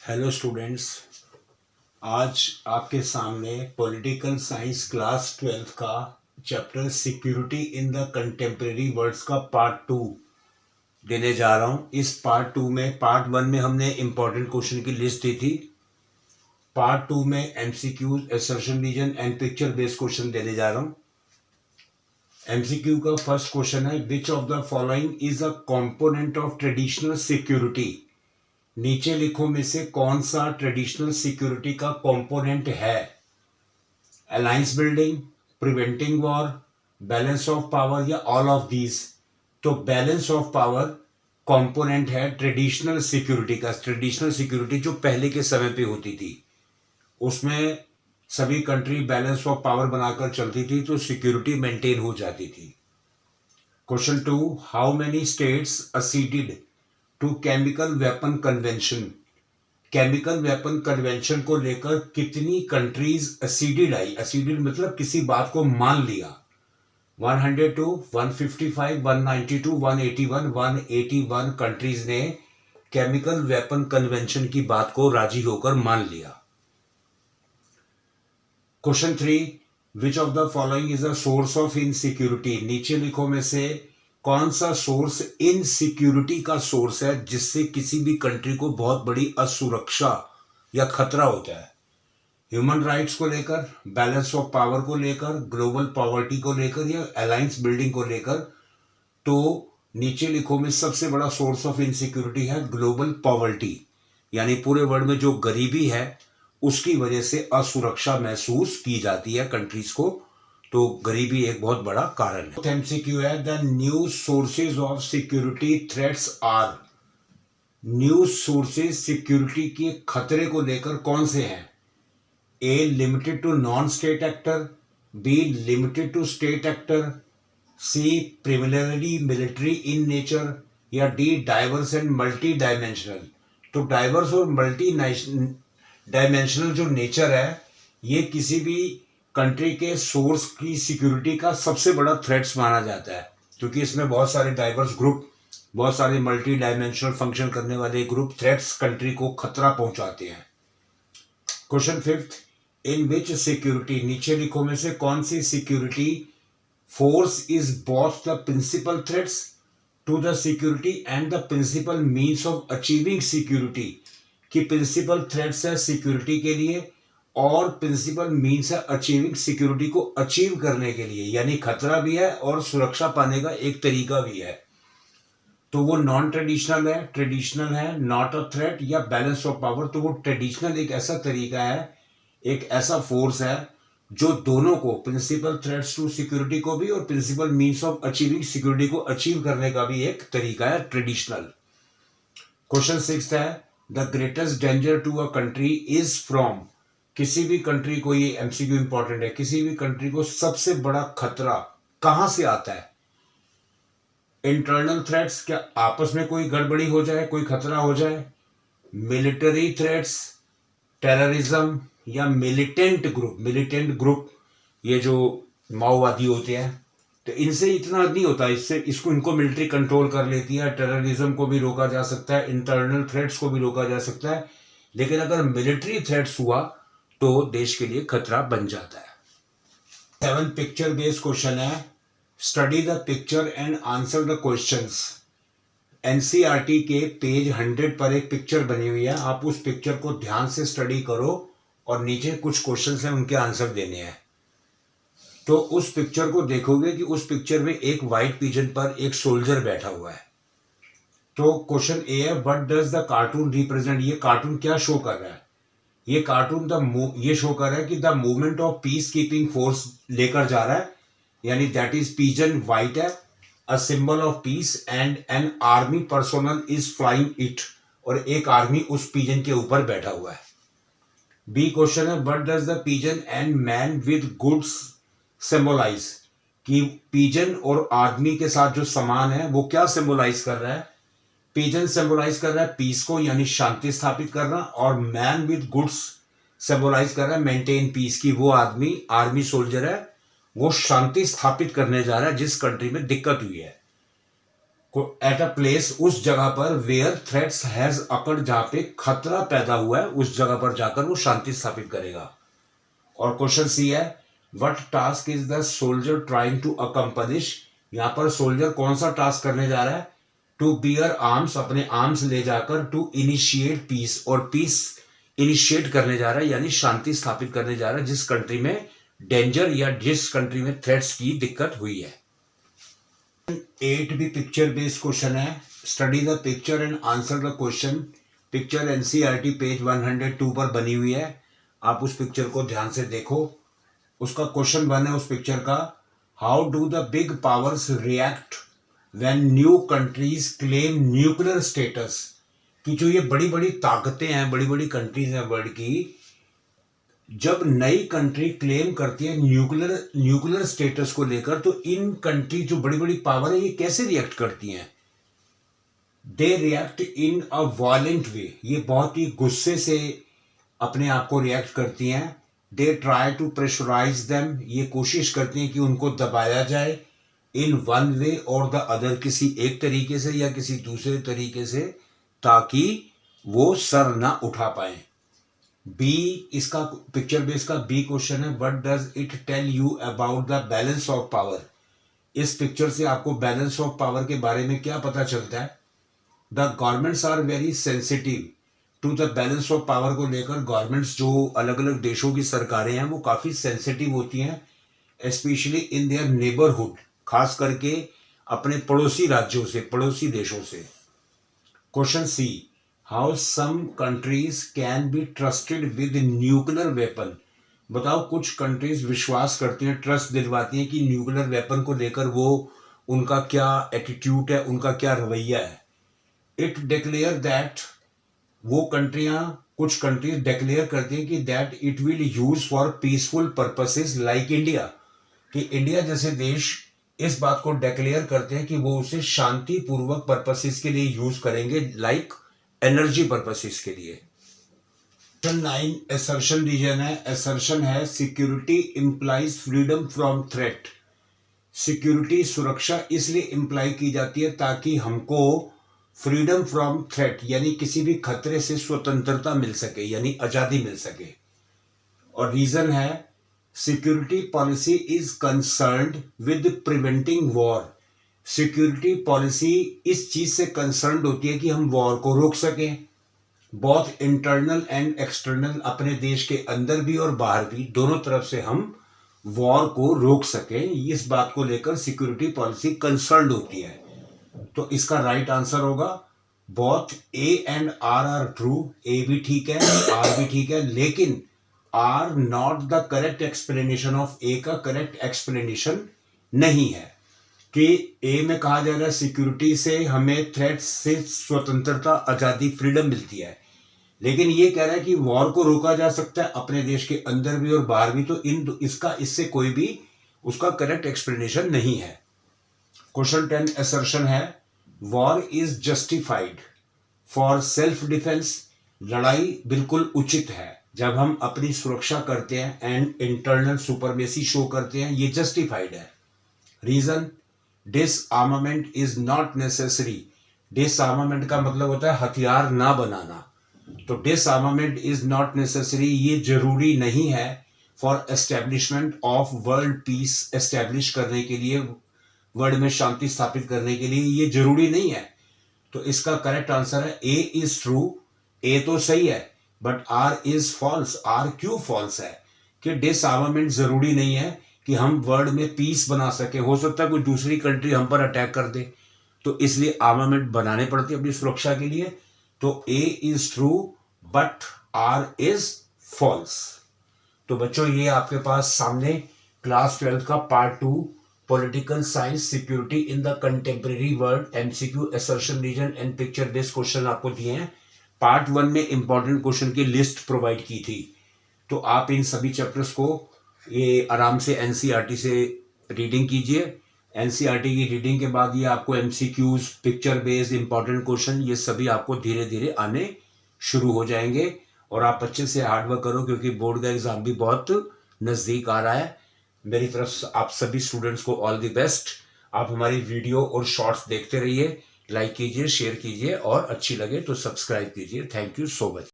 Hello students. आज आपके सामने पॉलिटिकल साइंस क्लास 12th का chapter security in the contemporary worlds का पार्ट 2 देने जा रहा हूं। इस पार्ट 2 में पार्ट 1 में हमने इंपॉर्टेंट क्वेश्चन की लिस्ट दी थी। पार्ट 2 में MCQs, assertion reason and picture based question देने जा रहा हूं। एमसीक्यू का फर्स्ट क्वेश्चन है, which of the following is a component of traditional security. नीचे लिखो में से कौन सा ट्रेडिशनल सिक्योरिटी का कंपोनेंट है। Alliance building, preventing war, balance of power या ऑल ऑफ दीज। तो बैलेंस ऑफ पावर कंपोनेंट है ट्रेडिशनल सिक्योरिटी का। ट्रेडिशनल सिक्योरिटी जो पहले के समय पे होती थी, उसमें सभी कंट्री बैलेंस ऑफ पावर बनाकर चलती थी, तो सिक्योरिटी मेंटेन हो जाती थी। Question 2, how many states acceded to chemical weapon convention. Chemical weapon convention को लेकर कितनी कंट्रीज असीडेड आई। असीडेड मतलब किसी बात को मान लिया। 102, 155, 192, 181, 181 कंट्रीज ने केमिकल वेपन कन्वेंशन की बात को राजी होकर मान लिया। Question 3, which of the following is a source of insecurity. नीचे लिखो में से कौन सा सोर्स इनसिक्योरिटी का सोर्स है, जिससे किसी भी कंट्री को बहुत बड़ी असुरक्षा या खतरा होता है। ह्यूमन राइट्स को लेकर, बैलेंस ऑफ पावर को लेकर, ग्लोबल पॉवर्टी को लेकर या अलायंस बिल्डिंग को लेकर। तो नीचे लिखो में सबसे बड़ा सोर्स ऑफ इनसिक्योरिटी है ग्लोबल पॉवर्टी, यानी पूरे वर्ल्ड में जो गरीबी है उसकी वजह से असुरक्षा महसूस की जाती है कंट्रीज को। तो गरीबी एक बहुत बड़ा कारण है। एमसीक्यू है, the new sources of security threats are. New sources security के खतरे को लेकर कौन से हैं। A, limited to non state actor, B, limited to state actor, C, primarily military in nature, या D, diverse and multi dimensional. तो diverse और मल्टी डायमेंशनल जो नेचर है, ये किसी भी कंट्री के सोर्स की सिक्योरिटी का सबसे बड़ा थ्रेट्स माना जाता है, क्योंकि इसमें बहुत सारे डाइवर्स ग्रुप, बहुत सारे मल्टी डायमेंशनल फंक्शन करने वाले ग्रुप थ्रेट्स कंट्री को खतरा पहुंचाते हैं। Question 5, in which security. नीचे लिखो में से कौन सी security force is both the principal threats to the security and the principal means of achieving security. कि प्रिंसिपल थ्रेट्स है सिक्योरिटी के लिए और प्रिंसिपल मीन्स है अचीविंग सिक्योरिटी को अचीव करने के लिए, यानी खतरा भी है और सुरक्षा पाने का एक तरीका भी है। तो वो नॉन ट्रेडिशनल है, ट्रेडिशनल है, नॉट अ थ्रेट या बैलेंस ऑफ पावर। तो वो ट्रेडिशनल एक ऐसा तरीका है, एक ऐसा फोर्स है जो दोनों को, प्रिंसिपल थ्रेट्स टू सिक्योरिटी को भी और principal means of achieving security को अचीव करने का भी एक तरीका है, ट्रेडिशनल। क्वेश्चन 6 है, the greatest danger to a country is from. किसी भी कंट्री को, ये एमसीक्यू इंपॉर्टेंट है, किसी भी कंट्री को सबसे बड़ा खतरा कहां से आता है। इंटरनल थ्रेट्स, क्या आपस में कोई गड़बड़ी हो जाए, कोई खतरा हो जाए, मिलिट्री थ्रेट्स, टेररिज्म, या मिलिटेंट ग्रुप। मिलिटेंट ग्रुप ये जो माओवादी होते हैं, तो इनसे इतना नहीं होता, इससे इनको मिलिट्री कंट्रोल कर लेती है। टेररिज्म को भी रोका जा सकता है, इंटरनल थ्रेट्स को भी रोका जा सकता है, लेकिन अगर मिलिट्री थ्रेट्स हुआ तो देश के लिए खतरा बन जाता है। 7 पिक्चर बेस्ड क्वेश्चन है, study the picture and answer the questions. NCERT के पेज 100 पर एक पिक्चर बनी हुई है, आप उस पिक्चर को ध्यान से स्टडी करो और नीचे कुछ क्वेश्चंस हैं, उनके आंसर देने हैं। तो उस पिक्चर को देखोगे कि उस पिक्चर में एक व्हाइट पिजन पर एक सोल्जर बैठा हुआ है। तो क्वेश्चन ए है, what does the cartoon represent. ये कार्टून क्या शो कर रहा है। ये कार्टून ये शो कर रहा है कि the movement of peace keeping force लेकर जा रहा है, यानी दैट इज पिजन व्हाइट है, a symbol of peace, and an army personnel is flying it, और एक आर्मी उस पिजन के ऊपर बैठा हुआ है। बी क्वेश्चन है, what does the pigeon and man with goods symbolize. कि पिजन और आदमी के साथ जो सामान है वो क्या सिंबलाइज कर रहा है। पिजन सिंबलाइज कर रहा है पीस को, यानी शांति स्थापित करना, और मैन विद गुड्स सिंबलाइज कर रहा है मेंटेन पीस, की वो आदमी, आर्मी सोल्जर है, वो शांति स्थापित करने जा रहा है जिस कंट्री में दिक्कत हुई है। एट अ प्लेस, उस जगह पर वेयर थ्रेट्स हैज अकर्ड, जहां पे खतरा पैदा हुआ है उस जगह पर जाकर वो शांति स्थापित करेगा। और क्वेश्चन सी है, what task is the soldier trying to accomplish, यहां पर सोल्जर कौन सा टास्क करने जा रहा है? टू बियर आर्म्स, अपने आर्म्स ले जाकर, टू इनिशिएट पीस, और पीस इनिशिएट करने जा रहा है यानी शांति स्थापित करने जा रहा है जिस कंट्री में डेंजर या जिस कंट्री में थ्रेट्स की दिक्कत हुई है। 8 भी पिक्चर बेस्ड क्वेश्चन है। Study the picture and answer the question. Picture NCERT page 102 पर बनी हुई है, आप उस पिक्चर को ध्यान से देखो। उसका क्वेश्चन 1 है उस पिक्चर का, how do the big powers react when new countries claim nuclear status, कि जो ये बड़ी बड़ी ताकतें हैं, बड़ी बड़ी कंट्रीज हैं वर्ल्ड की, जब नई कंट्री क्लेम करती है न्यूक्लियर स्टेटस को लेकर, तो इन कंट्री जो बड़ी बड़ी पावर है ये कैसे रिएक्ट करती हैं? They react in a violent वे, ये बहुत ही गुस्से से अपने आप को रिएक्ट करती हैं। They try to pressurize them, ये कोशिश करती हैं कि उनको दबाया जाए। इन वन वे और द अदर, किसी एक तरीके से या किसी दूसरे तरीके से, ताकि वो सर ना उठा पाए। बी, इसका पिक्चर बेस का बी क्वेश्चन है, what does it tell you about the balance of power, इस पिक्चर से आपको बैलेंस ऑफ पावर के बारे में क्या पता चलता है? The governments are very sensitive to the balance of power को लेकर, गवर्नमेंट्स जो अलग अलग देशों की सरकारें हैं वो काफी सेंसिटिव होती हैं, स्पेशली इन देयर नेबरहुड, खास करके अपने पड़ोसी राज्यों से, पड़ोसी देशों से। Question C, how some countries can be trusted with nuclear weapon, बताओ कुछ कंट्रीज विश्वास करती हैं, ट्रस्ट दिलवाती हैं कि न्यूक्लियर वेपन को लेकर वो, उनका क्या एटीट्यूड है, उनका क्या रवैया है। इट डिक्लेयर दैट, वो कंट्रियां, कुछ कंट्रीज डिक्लेयर करती हैं कि that it will use for peaceful purposes like India, कि इंडिया जैसे देश इस बात को डिक्लेयर करते हैं कि वो उसे शांतिपूर्वक पर्पसेस के लिए यूज करेंगे, लाइक एनर्जी पर्पसेस के लिए। 9 असर्शन रीजन है, असर्शन है security implies freedom from threat, security सुरक्षा इसलिए इंप्लाई की जाती है ताकि हमको फ्रीडम फ्रॉम थ्रेट यानी किसी भी खतरे से स्वतंत्रता मिल सके, यानी आजादी मिल सके। और रीजन है security policy is concerned with preventing war, security policy इस चीज से कंसर्न्ड होती है कि हम वॉर को रोक सकें, बहुत इंटरनल एंड एक्सटर्नल, अपने देश के अंदर भी और बाहर भी, दोनों तरफ से हम वॉर को रोक सकें, इस बात को लेकर सिक्योरिटी पॉलिसी कंसर्न्ड होती है। तो इसका राइट आंसर होगा both A and R true, A भी ठीक है, आर भी ठीक है, लेकिन R not the correct explanation of A, का करेक्ट एक्सप्लेनेशन नहीं है। कि ए में कहा जा रहा है सिक्योरिटी से हमें थ्रेट्स से स्वतंत्रता, आजादी, फ्रीडम मिलती है, लेकिन ये कह रहा है कि वॉर को रोका जा सकता है अपने देश के अंदर भी और बाहर भी, तो इससे कोई भी उसका करेक्ट एक्सप्लेनेशन नहीं है। क्वेश्चन 10 असर्शन है, war is justified for self defence, लड़ाई बिल्कुल उचित है जब हम अपनी सुरक्षा करते हैं एंड इंटरनल सुपरमेसी शो करते हैं, ये जस्टिफाइड है। Reason, disarmament is not necessary, disarmament का मतलब होता है हथियार ना बनाना, तो डिसआर्मामेंट इज नॉट नेसेसरी, ये जरूरी नहीं है for establishment of world peace, establish करने के लिए, वर्ल्ड में शांति स्थापित करने के लिए ये जरूरी नहीं है। तो इसका करेक्ट आंसर है ए इज ट्रू, ए तो सही है, but R is false. R क्यों फॉल्स है? कि डिसआर्मामेंट जरूरी नहीं है कि हम वर्ल्ड में पीस बना सके, हो सकता है कोई दूसरी कंट्री हम पर अटैक कर दे, तो इसलिए आर्मामेंट बनाने पड़ती है अपनी सुरक्षा के लिए। तो A is true but R is false. तो बच्चों ये आपके पास सामने क्लास 12 का part 2 political science security in the contemporary world MCQ assertion reason and picture based question आपको दिए हैं। पार्ट 1 में इंपॉर्टेंट क्वेश्चन की लिस्ट प्रोवाइड की थी, तो आप इन सभी चैप्टर्स को ये आराम से एनसीईआरटी से रीडिंग कीजिए। एनसीईआरटी की रीडिंग के बाद ये आपको MCQs, picture based important question, ये सभी आपको धीरे धीरे आने शुरू हो जाएंगे। और आप अच्छे से हार्डवर्क करो क्योंकि बोर्ड का एग्जाम भी बहुत नज़दीक आ रहा है। मेरी तरफ से आप सभी स्टूडेंट्स को ऑल द बेस्ट। आप हमारी वीडियो और शॉर्ट्स देखते रहिए, लाइक कीजिए, शेयर कीजिए और अच्छी लगे तो सब्सक्राइब कीजिए। Thank you so much.